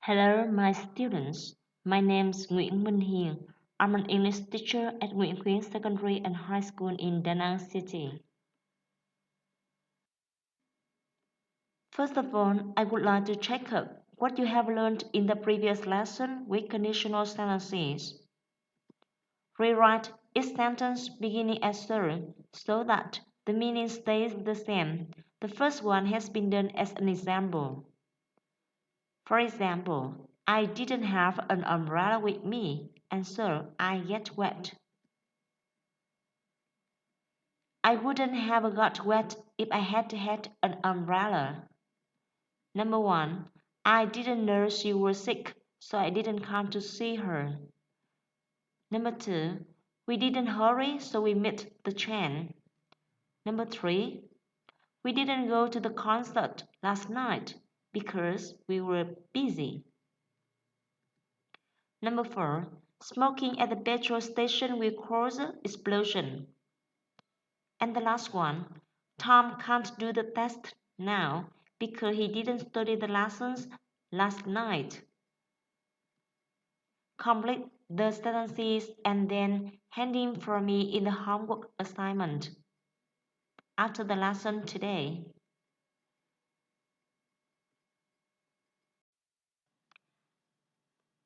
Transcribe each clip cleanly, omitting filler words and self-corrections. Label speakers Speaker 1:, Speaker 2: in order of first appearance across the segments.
Speaker 1: Hello, my students. My name is Nguyen Minh Hien. I'm an English teacher at Nguyễn Khuyến Secondary and High School in Da Nang City. First of all, I would like to check up what you have learned in the previous lesson with conditional sentences. Rewrite each sentence beginning as so that the meaning stays the same. The first one has been done as an example. For example, I didn't have an umbrella with me, and so I get wet. I wouldn't have got wet if I had had an umbrella. Number one, I didn't know she was sick, so I didn't come to see her. Number two, we didn't hurry, so we missed the train. Number three, we didn't go to the concert last night because we were busy. Number four, smoking at the petrol station will cause explosion. And the last one, Tom can't do the test now because he didn't study the lessons last night. Complete the sentences and then hand in for me in the homework assignment after the lesson today.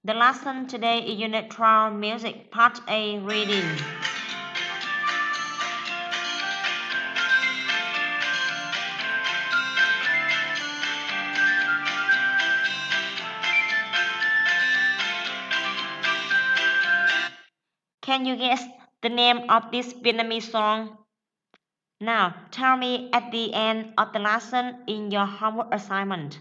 Speaker 1: The lesson today is Unit 12 Music Part A Reading. Can you guess the name of this Vietnamese song? Now, tell me at the end of the lesson in your homework assignment.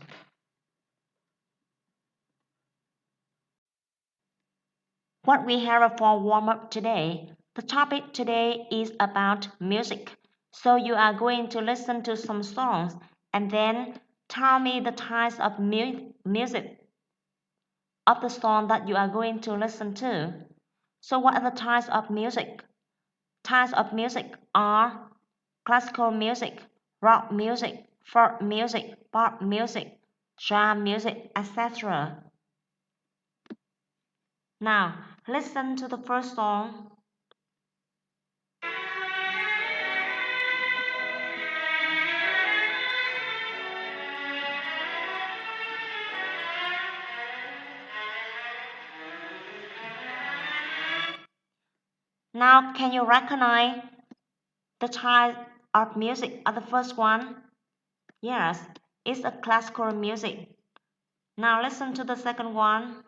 Speaker 1: What we have for warm-up today. The topic today is about music. So you are going to listen to some songs and then tell me the types of music of the song that you are going to listen to. So what are the types of music? Types of music are classical music, rock music, folk music, pop music, jazz music, etc. Now, listen to the first song. Now, can you recognize the type of music of the first one? Yes, it's a classical music. Now listen to the second one.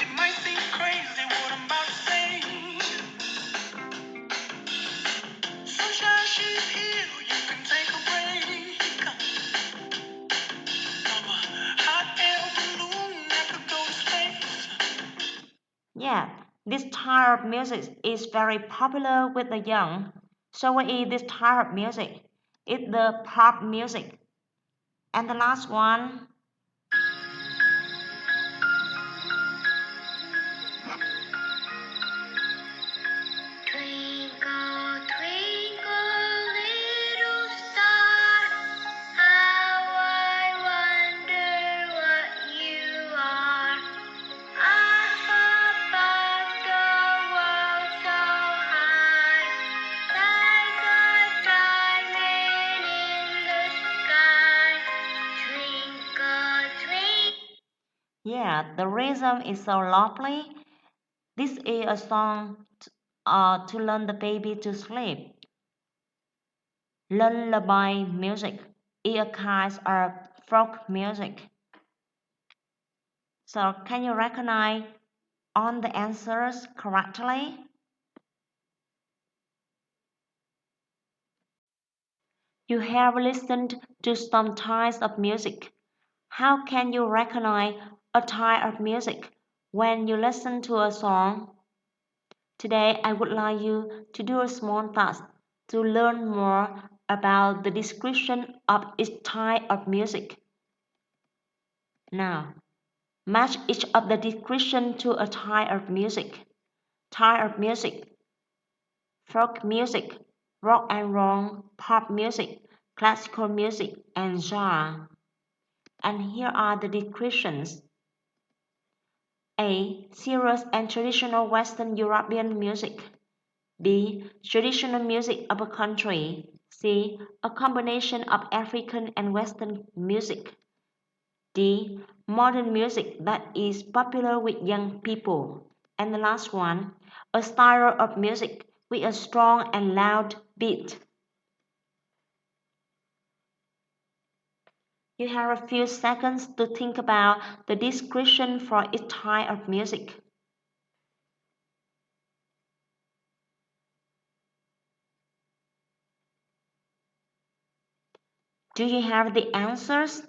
Speaker 1: It might seem crazy what I'm about to say. Sunshine, she's here, you can take a break. From a hot air balloon that could go to space. Yeah, this type of music is very popular with the young. So what is this type of music? It's the pop music. And the last one. Twinkle, twinkle, little star, how I wonder what you are. Up above the world so high, like a diamond in the sky. Twinkle, twinkle. Yeah, the rhythm is so lovely. This is a song to learn the baby to sleep. Lullaby music is a kind of folk music. So can you recognize all the answers correctly? You have listened to some types of music. How can you recognize a type of music when you listen to a song? Today I would like you to do a small task to learn more about the description of each type of music. Now, match each of the description to a type of music. Type of music: folk music, rock and roll, pop music, classical music, and genre. And here are the descriptions. A. Serious and traditional Western European music. B. Traditional music of a country. C. A combination of African and Western music. D. Modern music that is popular with young people. And the last one, a style of music with a strong and loud beat. You have a few seconds to think about the description for each type of music. Do you have the answers?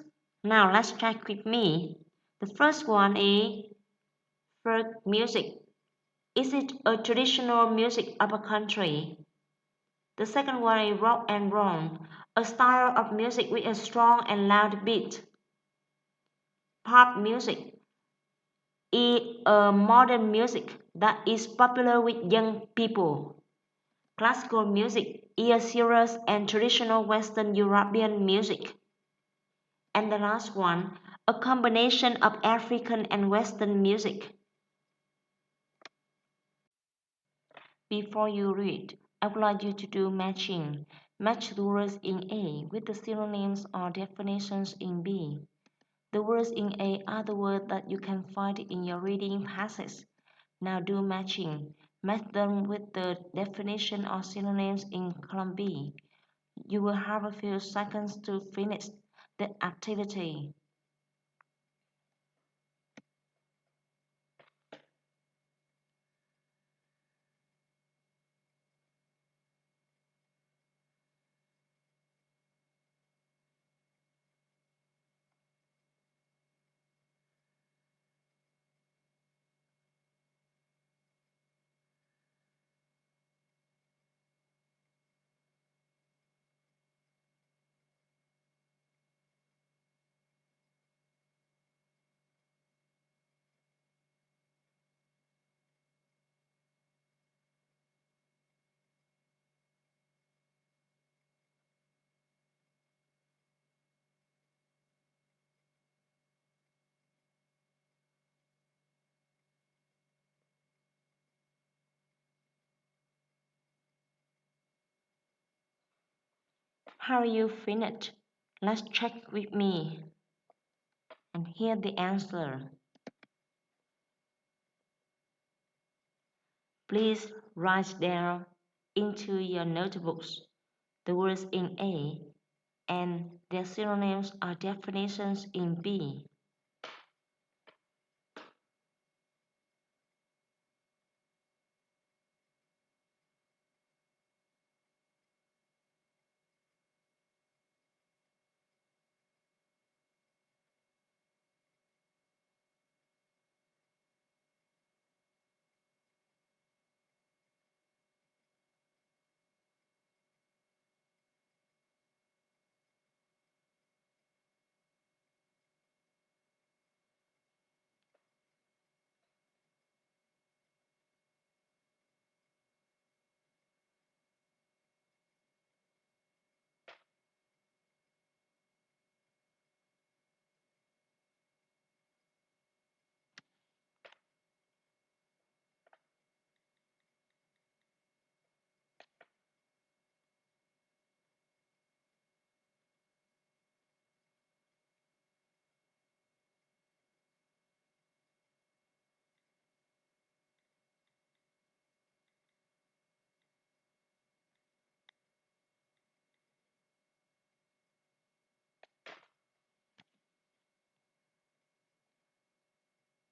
Speaker 1: Now let's check with me. The first one is folk music. Is it a traditional music of a country? The second one is rock and roll, a style of music with a strong and loud beat. Pop music is a modern music that is popular with young people. Classical music is a serious and traditional Western European music. And the last one, a combination of African and Western music. Before you read, I would like you to do matching. Match the words in A with the synonyms or definitions in B. The words in A are the words that you can find in your reading passage. Now do matching. Match them with the definition or synonyms in column B. You will have a few seconds to finish the activity. How you finished? Let's check with me. And here the answer. Please write down into your notebooks the words in A and their synonyms or definitions in B.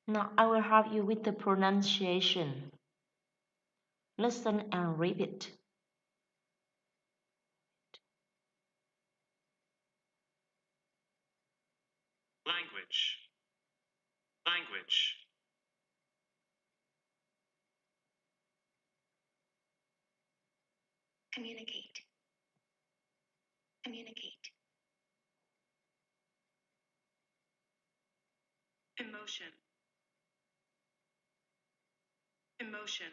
Speaker 1: Now I will help you with the pronunciation. Listen and repeat.
Speaker 2: Language. Language. Communicate. Communicate. Emotion. Emotion.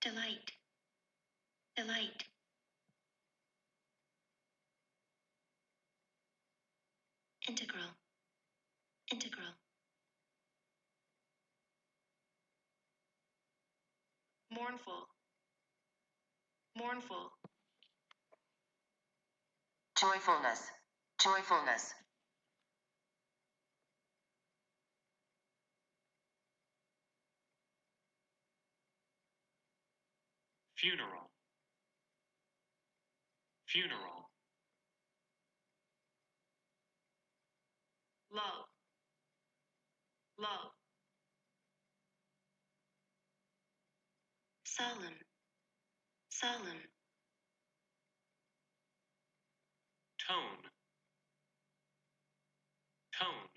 Speaker 2: Delight. elate, integral, integral, mournful, mournful,
Speaker 1: joyfulness, joyfulness.
Speaker 2: funeral, funeral, love, love, solemn, solemn, tone, tone,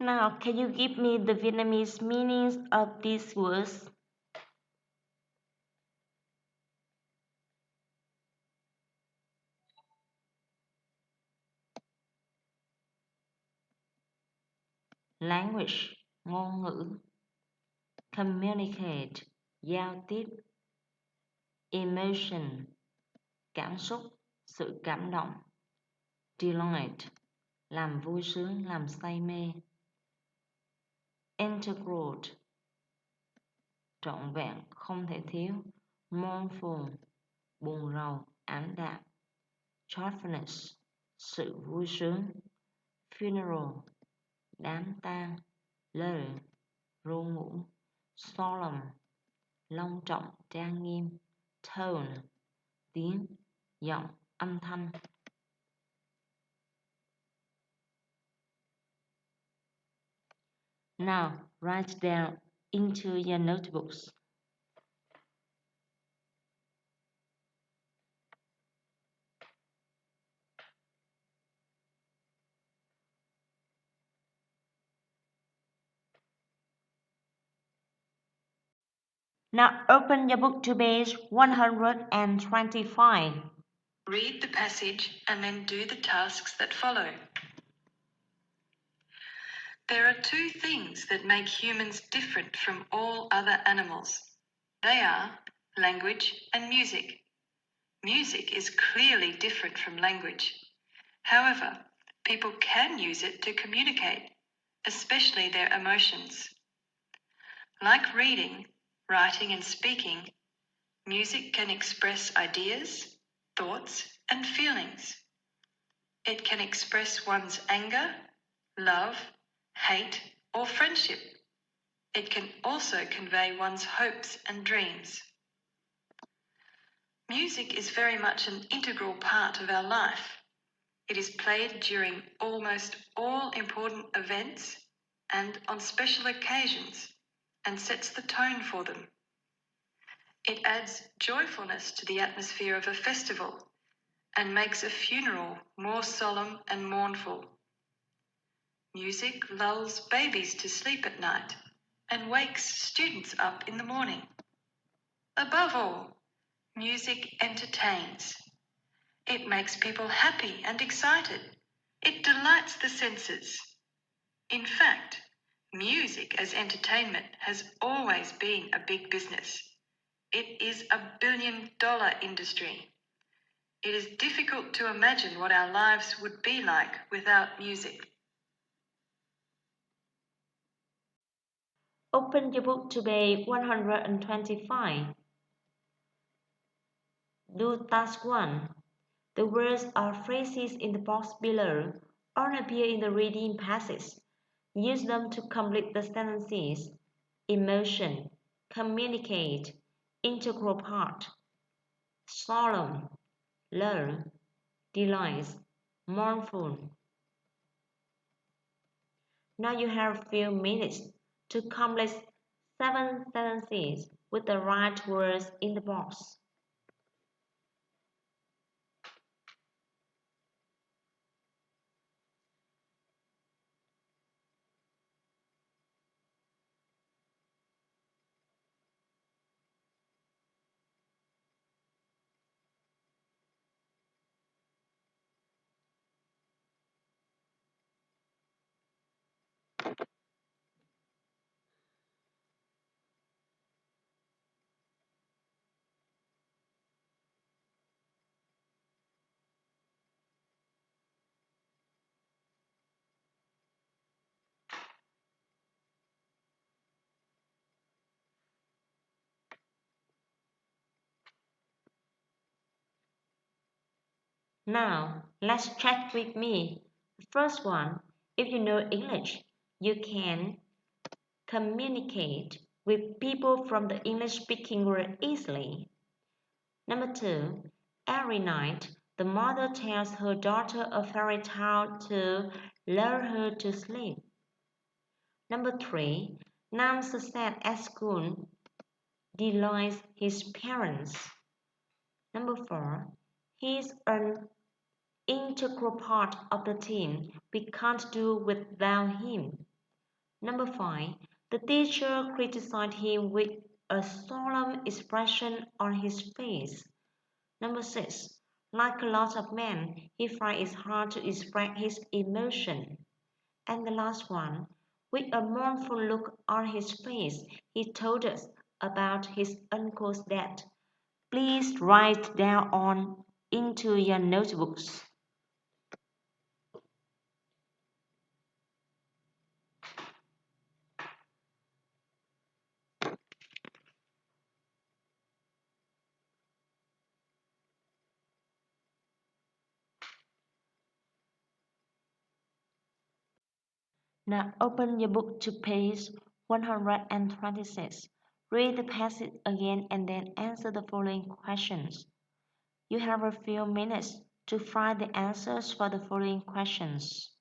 Speaker 1: Now, can you give me the Vietnamese meanings of these words? Language, ngôn ngữ. Communicate, giao tiếp. Emotion, cảm xúc, sự cảm động. Delight, làm vui sướng, làm say mê. Integral, trọn vẹn, không thể thiếu. Mournful, buồn rầu, ảm đạm. Joyfulness, sự vui sướng. Funeral, đám tang. Lơ, ru ngủ. Solemn, long trọng, trang nghiêm. Tone, tiếng, giọng, âm thanh. Now, write down into your notebooks. Now open your book to page 125.
Speaker 2: Read the passage and then do the tasks that follow. There are two things that make humans different from all other animals. They are language and music. Music is clearly different from language. However, people can use it to communicate, especially their emotions. Like reading, writing, and speaking, music can express ideas, thoughts, and feelings. It can express one's anger, love, hate, or friendship. It can also convey one's hopes and dreams. Music is very much an integral part of our life. It is played during almost all important events and on special occasions and sets the tone for them. It adds joyfulness to the atmosphere of a festival and makes a funeral more solemn and mournful. Music lulls babies to sleep at night and wakes students up in the morning. Above all, music entertains. It makes people happy and excited. It delights the senses. In fact, music as entertainment has always been a big business. It is a billion-dollar industry. It is difficult to imagine what our lives would be like without music.
Speaker 1: Open your book to page 125. Do task 1. The words or phrases in the box below all appear in the reading passage. Use them to complete the sentences. Emotion, communicate, integral part, solemn, learn, delight, mournful. Now you have a few minutes to complete 7 sentences with the right words in the box. Now, let's check with me. The first one, if you know English, you can communicate with people from the English speaking world easily. Number two, every night the mother tells her daughter a fairy tale to lure her to sleep. Number three, Nam's success at school delights his parents. Number four, he's an integral part of the team. We can't do without him. Number five, the teacher criticized him with a solemn expression on his face. Number six, like a lot of men, he finds it hard to express his emotion. And the last one, with a mournful look on his face, he told us about his uncle's death. Please write down on into your notebooks. Now open your book to page 126. Read the passage again and then answer the following questions. You have a few minutes to find the answers for the following questions.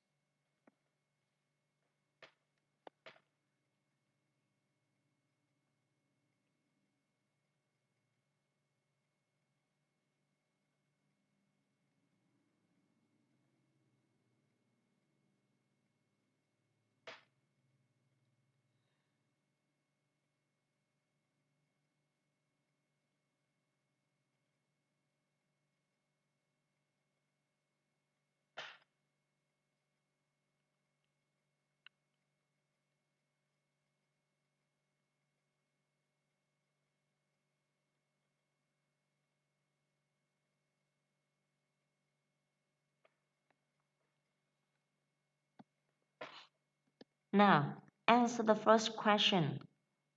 Speaker 1: Now, answer the first question.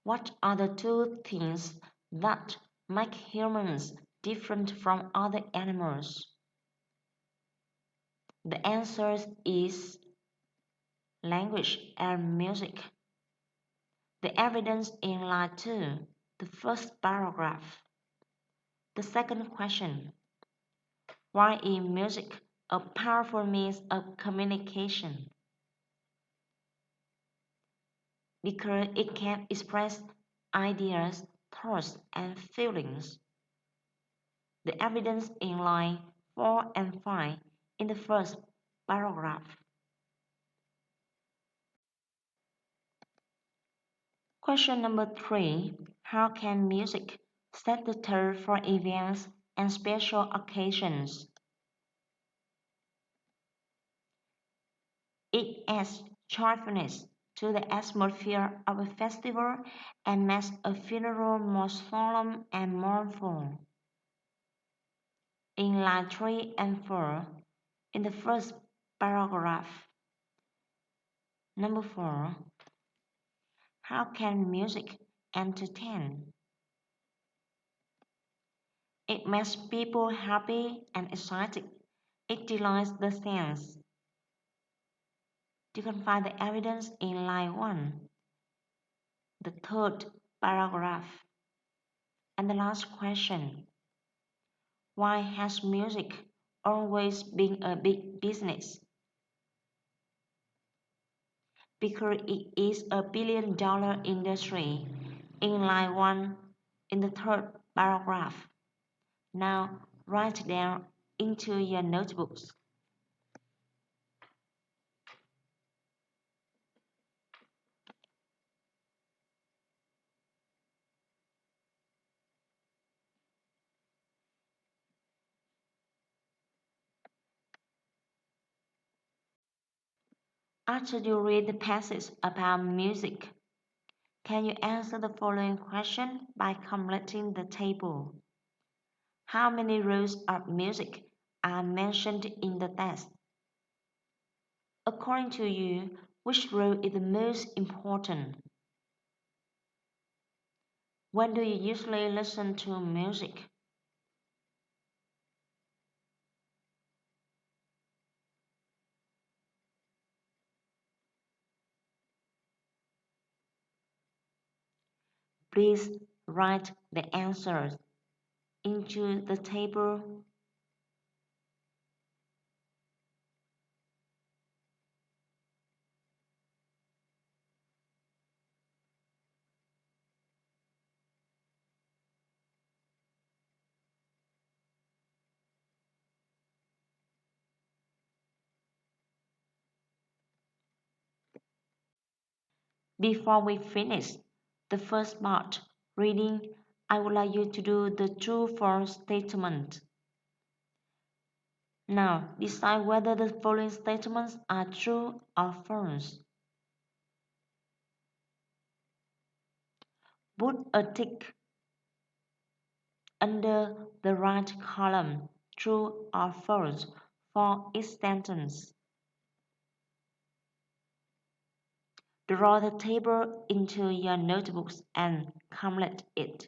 Speaker 1: What are the two things that make humans different from other animals? The answer is language and music. The evidence in line 2, the first paragraph. The second question. Why is music a powerful means of communication? Because it can express ideas, thoughts, and feelings. The evidence in line 4 and 5 in the first paragraph. Question number 3. How can music set the tone for events and special occasions? It adds joyfulness to the atmosphere of a festival and makes a funeral more solemn and mournful. In line 3 and 4, in the first paragraph. Number 4. How can music entertain? It makes people happy and excited. It delights the sense. You can find the evidence in line 1, the third paragraph. And the last question. Why has music always been a big business? Because it is a billion-dollar industry. In line 1, in the third paragraph. Now write down into your notebooks. After you read the passage about music, can you answer the following question by completing the table? How many rules of music are mentioned in the text? According to you, which rule is the most important? When do you usually listen to music? Please write the answers into the table. Before we finish the first part reading, I would like you to do the true-false statement. Now, decide whether the following statements are true or false. Put a tick under the right column, true or false, for each sentence. Draw the table into your notebooks and complete it.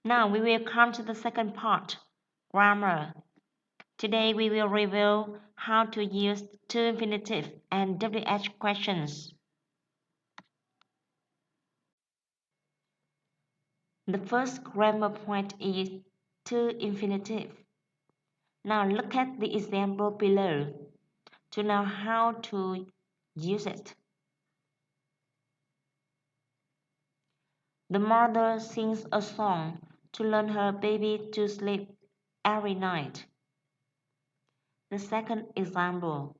Speaker 1: Now we will come to the second part, grammar. Today we will review how to use to infinitive and WH questions. The first grammar point is to infinitive. Now look at the example below to know how to use it. The mother sings a song to learn her baby to sleep every night. The second example,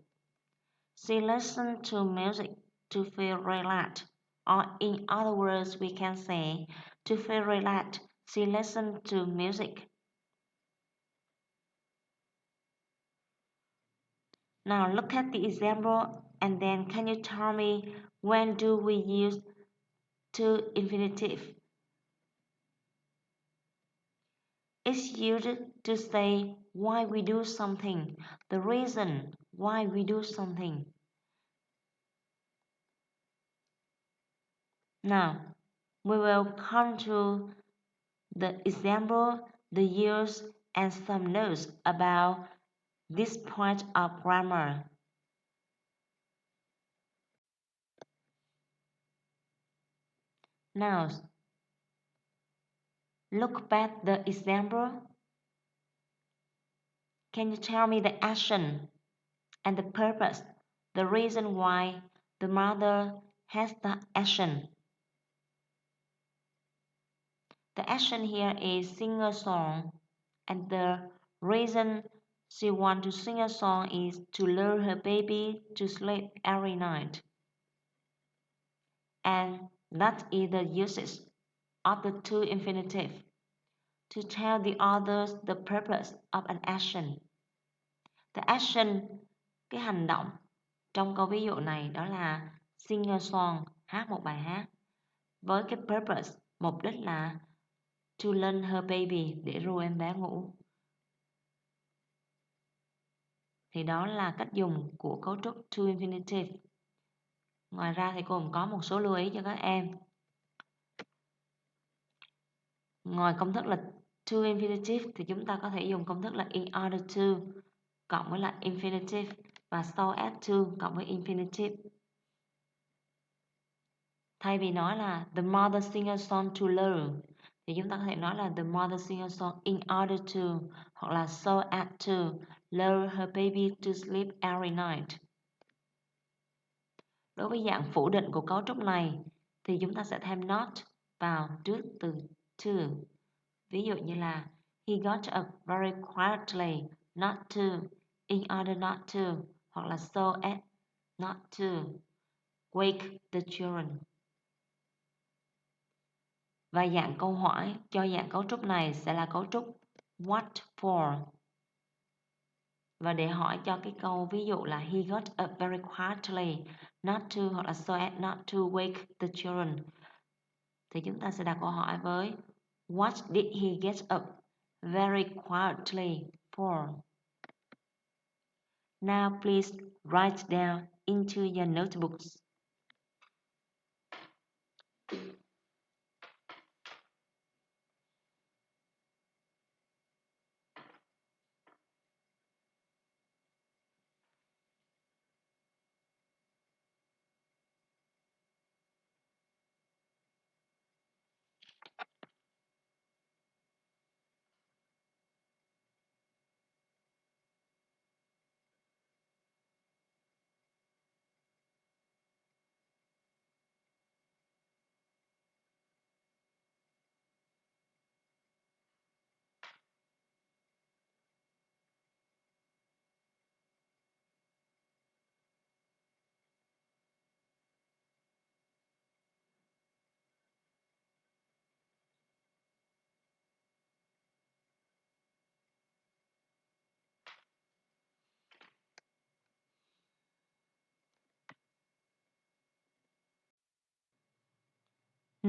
Speaker 1: she listens to music to feel relaxed, or in other words, we can say, to feel relaxed, she listens to music. Now look at the example and then can you tell me when do we use to infinitive? It's used to say why we do something, the reason why we do something. Now, we will come to the example, the use, and some notes about this point of grammar. Now, look back the example. Can you tell me the action and the purpose, the reason why the mother has the action? The action here is sing a song, and the reason she wants to sing a song is to lure her baby to sleep every night. And that is the usage of the to infinitive to tell the others the purpose of an action. The action, cái hành động trong câu ví dụ này đó là sing a song, hát một bài hát. Với cái purpose, mục đích là to learn her baby, để ru em bé ngủ. Thì đó là cách dùng của cấu trúc to infinitive. Ngoài ra thì cô cũng có một số lưu ý cho các em. Ngoài công thức là to infinitive thì chúng ta có thể dùng công thức là in order to cộng với là infinitive và so as to cộng với infinitive. Thay vì nói là the mother sing a song to learn thì chúng ta có thể nói là the mother sing a song in order to hoặc là so as to lure her baby to sleep every night. Đối với dạng phủ định của cấu trúc này thì chúng ta sẽ thêm not vào trước từ to. Ví dụ như là he got up very quietly not to, in order not to, hoặc là so as not to wake the children. Và dạng câu hỏi cho dạng cấu trúc này sẽ là cấu trúc what for. Và để hỏi cho cái câu ví dụ là he got up very quietly not to hoặc là so as not to wake the children thì chúng ta sẽ đặt câu hỏi với what did he get up very quietly for? Now please write down into your notebooks.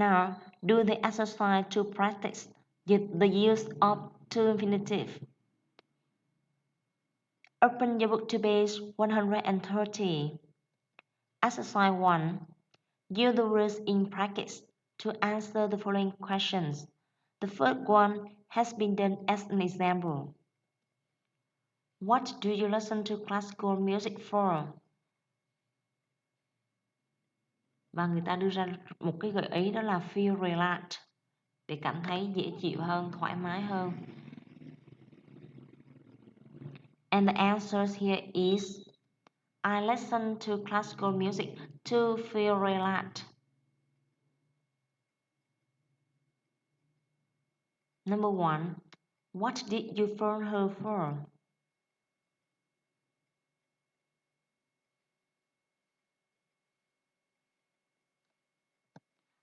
Speaker 1: Now, do the exercise to practice the use of to infinitive. Open your book to page 130. Exercise 1. Use the words in practice to answer the following questions. The first one has been done as an example. What do you listen to classical music for? Và người ta đưa ra một cái gợi ý đó là feel relaxed, để cảm thấy dễ chịu hơn, thoải mái hơn. And the answer here is I listen to classical music to feel relaxed. Number 1. What did you phone her for?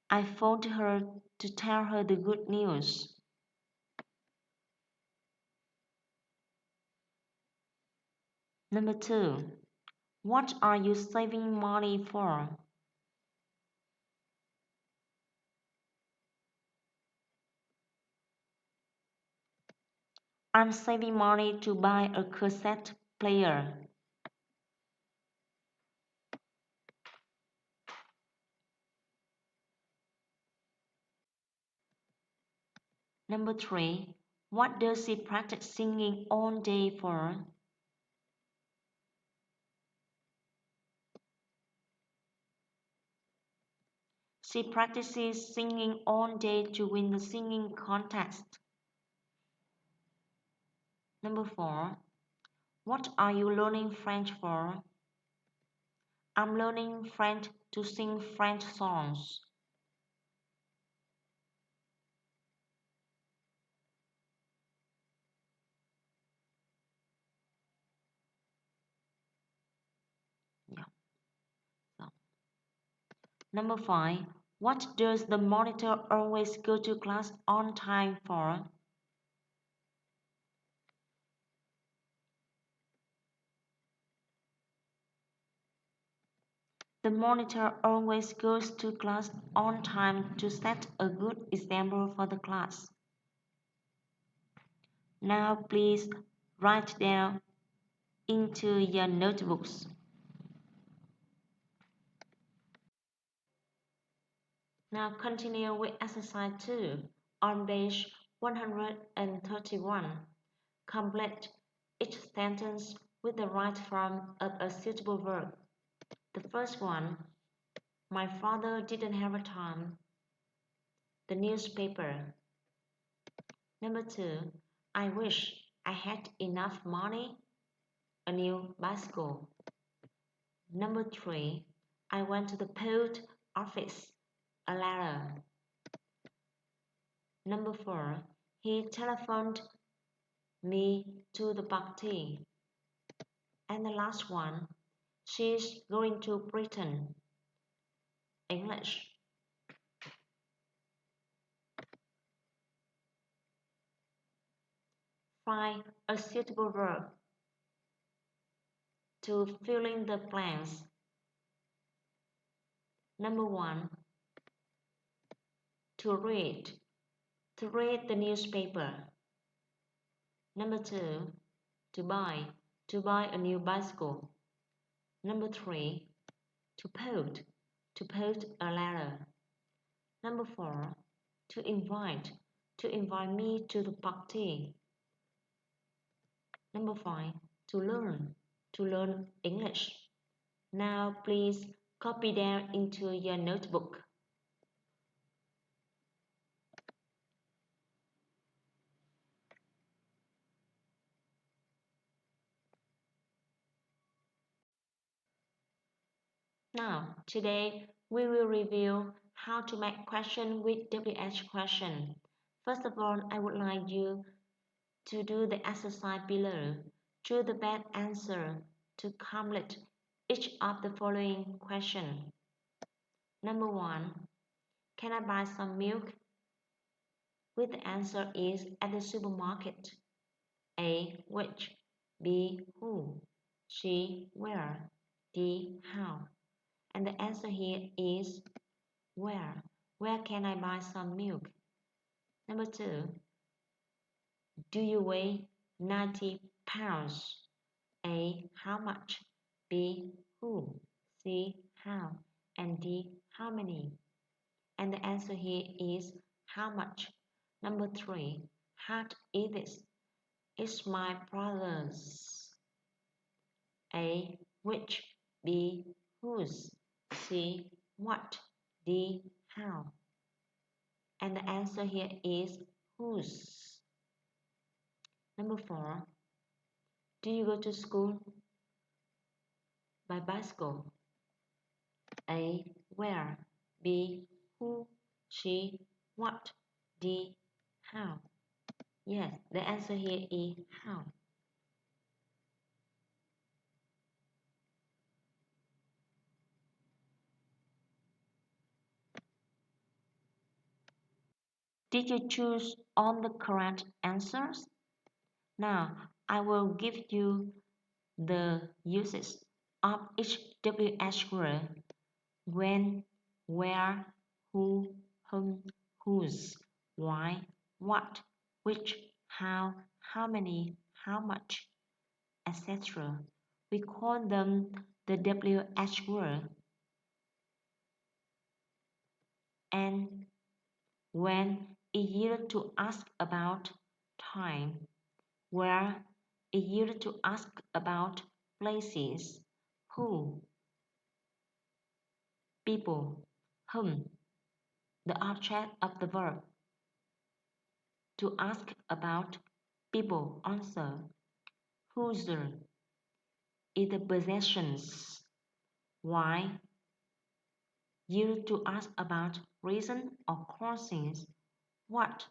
Speaker 1: I phoned her to tell her the good news. Number 2. What are you saving money for? I'm saving money to buy a cassette player. Number 3. What does she practice singing all day for? She practices singing all day to win the singing contest. Number 4. What are you learning French for? I'm learning French to sing French songs. Yeah. So. Number 5. What does the monitor always go to class on time for? The monitor always goes to class on time to set a good example for the class. Now please write down into your notebooks. Now continue with exercise 2 on page 131. Complete each sentence with the right form of a suitable verb. The first one, my father didn't have a time. The newspaper. Number 2, I wish I had enough money. A new bicycle. Number 3, I went to the post office. A letter. Number 4, he telephoned me to the party. And the last one, she's going to Britain. English. Find a suitable verb to fill in the blanks. Number 1, to read. To read the newspaper. Number 2, to buy. To buy a new bicycle. Number 3, to post. To post a letter. Number 4, to invite. To invite me to the party. Number 5, to learn. To learn English. Now please copy down into your notebook. Now, today we will review how to make question with WH question. First of all, I would like you to do the exercise below. Choose the best answer to complete each of the following questions. Number 1. Can I buy some milk? With the answer is at the supermarket. A. Which? B. Who? C. Where? D. How? And the answer here is where. Where can I buy some milk? Number 2. Do you weigh 90 pounds? A. How much? B. Who? C. How? And D. How many? And the answer here is how much. Number 3. How is this? It's my brother's. A. Which? B. Whose? C. What? D. How? And the answer here is whose. Number 4. Do you go to school by bicycle? A. Where? B. Who? C. What? D. How? Yes, the answer here is how. Did you choose all the correct answers? Now, I will give you the uses of each WH word: when, where, who, whom, whose, why, what, which, how many, how much, etc. We call them the WH word. And when is used to ask about time, where is used to ask about places, who, people, whom, the object of the verb. To ask about people answer whose is the possessions. Why? Used to ask about reason or causes. What?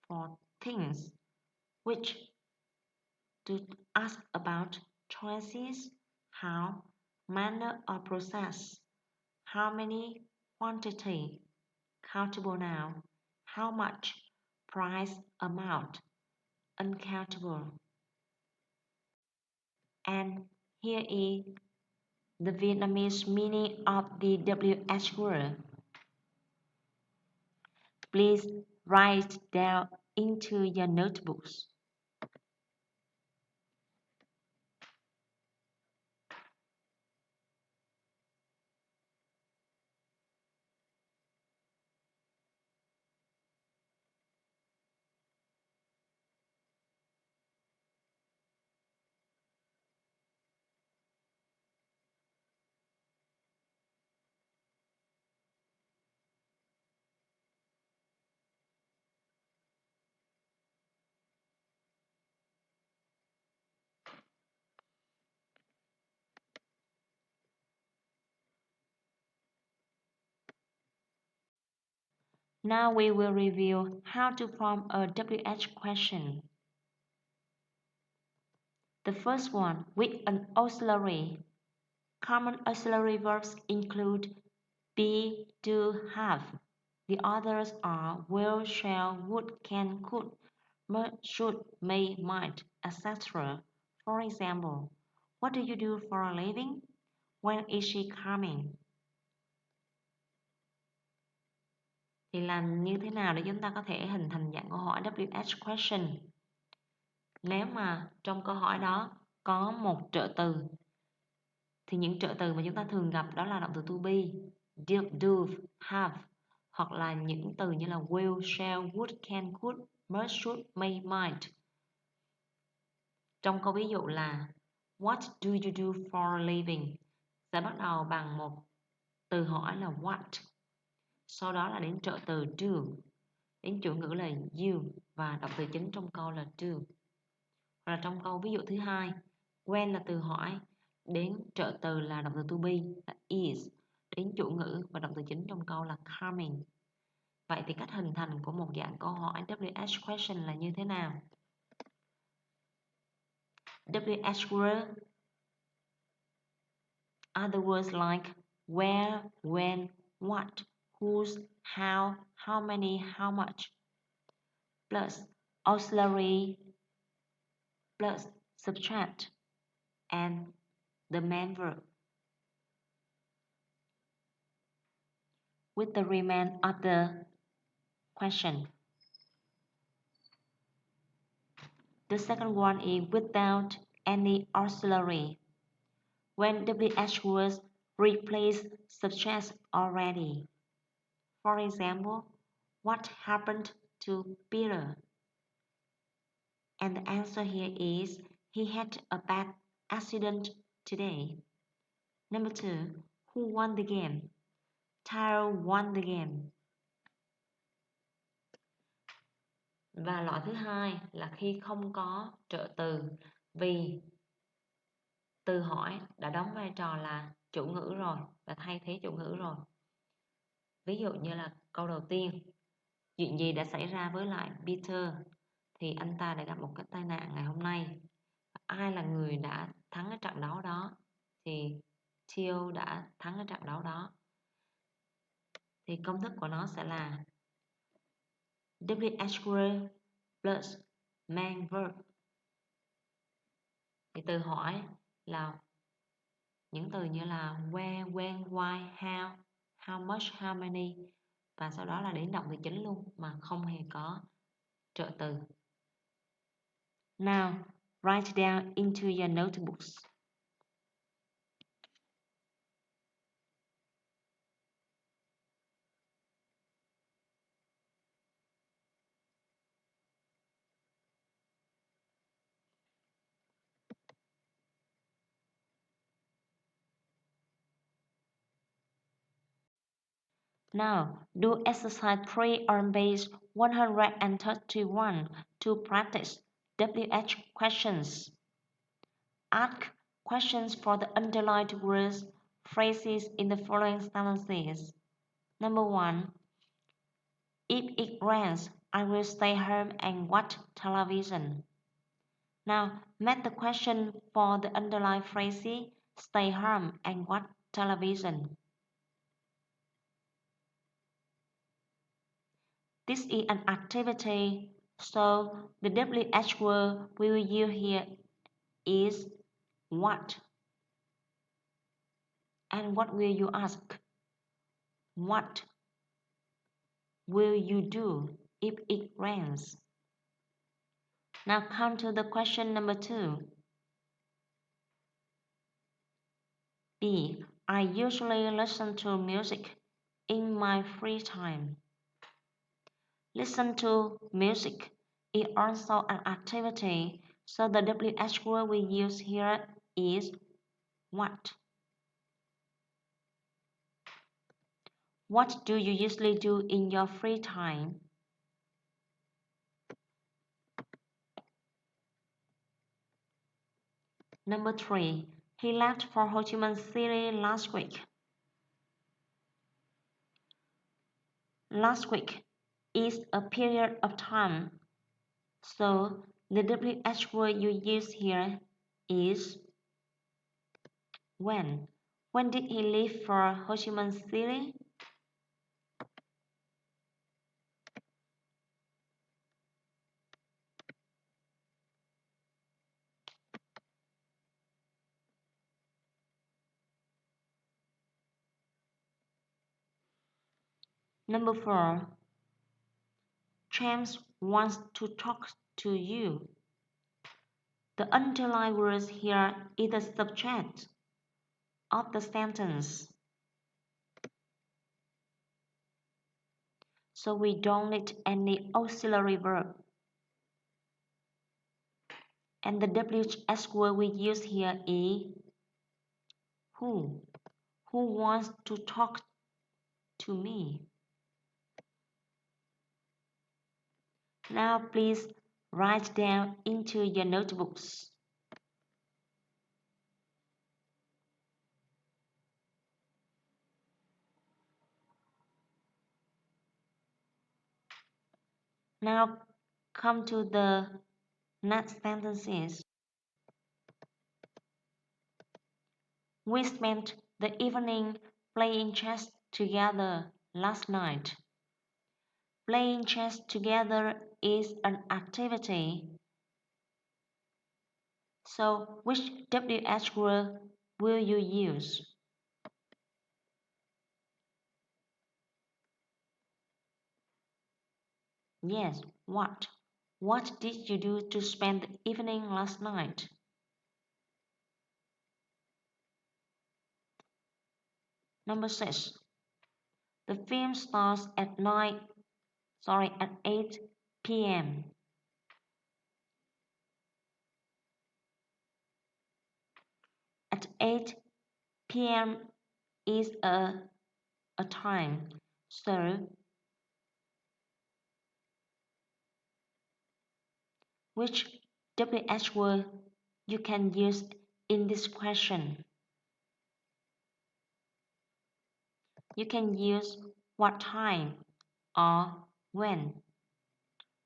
Speaker 1: For things. Which? To ask about choices. How? Manner or process. How many? Quantity. Countable noun. How much? Price, amount. Uncountable. And here is the Vietnamese meaning of the WH word. Please write down into your notebooks. Now we will review how to form a WH question. The first one with an auxiliary. Common auxiliary verbs include be, do, have. The others are will, shall, would, can, could, must, should, may, might, etc. For example, what do you do for a living? When is she coming? Thì làm như thế nào để chúng ta có thể hình thành dạng câu hỏi WH question? Nếu mà trong câu hỏi đó có một trợ từ thì những trợ từ mà chúng ta thường gặp đó là động từ to be, do, have, hoặc là những từ như là will, shall, would, can, could, must, should, may, might. Trong câu ví dụ là what do you do for a living sẽ bắt đầu bằng một từ hỏi là what, sau đó là đến trợ từ do, đến chủ ngữ là you và động từ chính trong câu là do. Hoặc là trong câu ví dụ thứ hai, when là từ hỏi, đến trợ từ là động từ to be là is, đến chủ ngữ và động từ chính trong câu là coming. Vậy thì cách hình thành của một dạng câu hỏi WH question là như thế nào? WH word are the words like where, when, what, whose, how many, how much, plus auxiliary, plus subtract, and the main verb. with the remain of the question. The second one is without any auxiliary. When WH words replace subjects already. For example, what happened to Peter? And the answer here is he had a bad accident today. Number two, who won the game? Taro won the game. Và loại thứ hai là khi không có trợ từ vì từ hỏi đã đóng vai trò là chủ ngữ rồi và thay thế chủ ngữ rồi. Ví dụ như là câu đầu tiên, chuyện gì đã xảy ra với lại Peter? Thì anh ta đã gặp một cái tai nạn ngày hôm nay. Ai là người đã thắng cái trận đấu đó? Thì Theo đã thắng cái trận đấu đó. Thì công thức của nó sẽ là WH word plus main verb. Thì từ hỏi là những từ như là where, when, why, how much, how many và sau đó là đến động từ chính luôn mà không hề có trợ từ. Now, write down into your notebooks. Now, do exercise 3 on page 131 to practice WH questions. Ask questions for the underlined words, phrases in the following sentences. Number 1. If it rains, I will stay home and watch television. Now, make the question for the underlined phrase, stay home and watch television. This is an activity, so the WH word we will use here is what. And what will you ask? What will you do if it rains? Now come to the question number 2. B. I usually listen to music in my free time. Listen to music is also an activity, so the WH word we use here is what. What do you usually do in your free time? Number 3. He left for Ho Chi Minh City last week. Last week is a period of time, so the WH word you use here is when. When did he leave for Ho Chi Minh City? Number 4. James wants to talk to you. The underlined words here is the subject of the sentence. So we don't need any auxiliary verb. And the WH word we use here is who. Who wants to talk to me? Now please write down into your notebooks. Now come to the next sentences. We spent the evening playing chess together last night. Playing chess together is an activity. So which WH word will you use? Yes, what? What did you do to spend the evening last night? Number 6. The film starts at at 8 p.m. At 8 p.m. is a time. So, which WH word you can use in this question? You can use what time or when.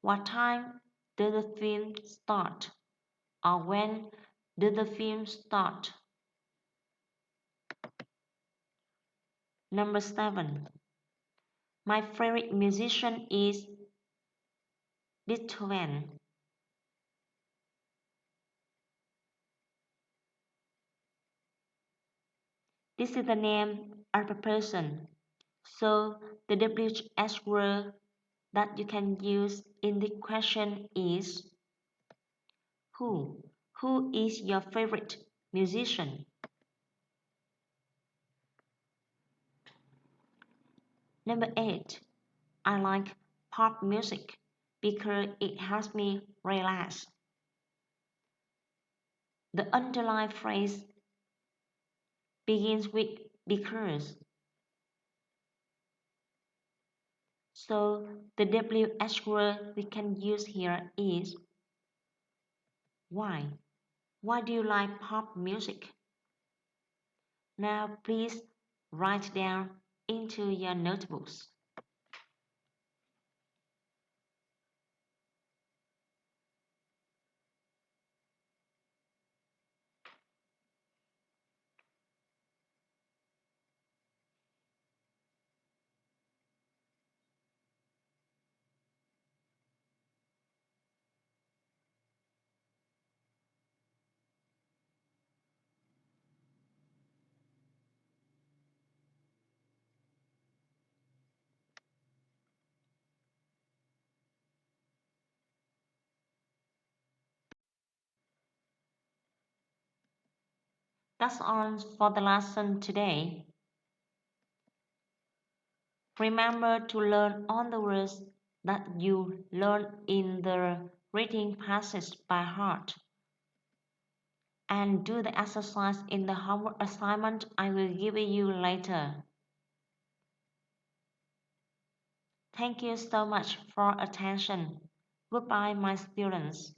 Speaker 1: What time did the film start? Or when did the film start? Number 7. My favorite musician is Beethoven. This is the name of a person. So the WH word that you can use in the question is who. Who is your favorite musician? Number 8. I like pop music because it helps me relax. The underlying phrase begins with because. So the WH word we can use here is why. Why do you like pop music? Now please write down into your notebooks. That's all for the lesson today. Remember to learn all the words that you learn in the reading passage by heart. And do the exercise in the homework assignment I will give you later. Thank you so much for attention. Goodbye, my students.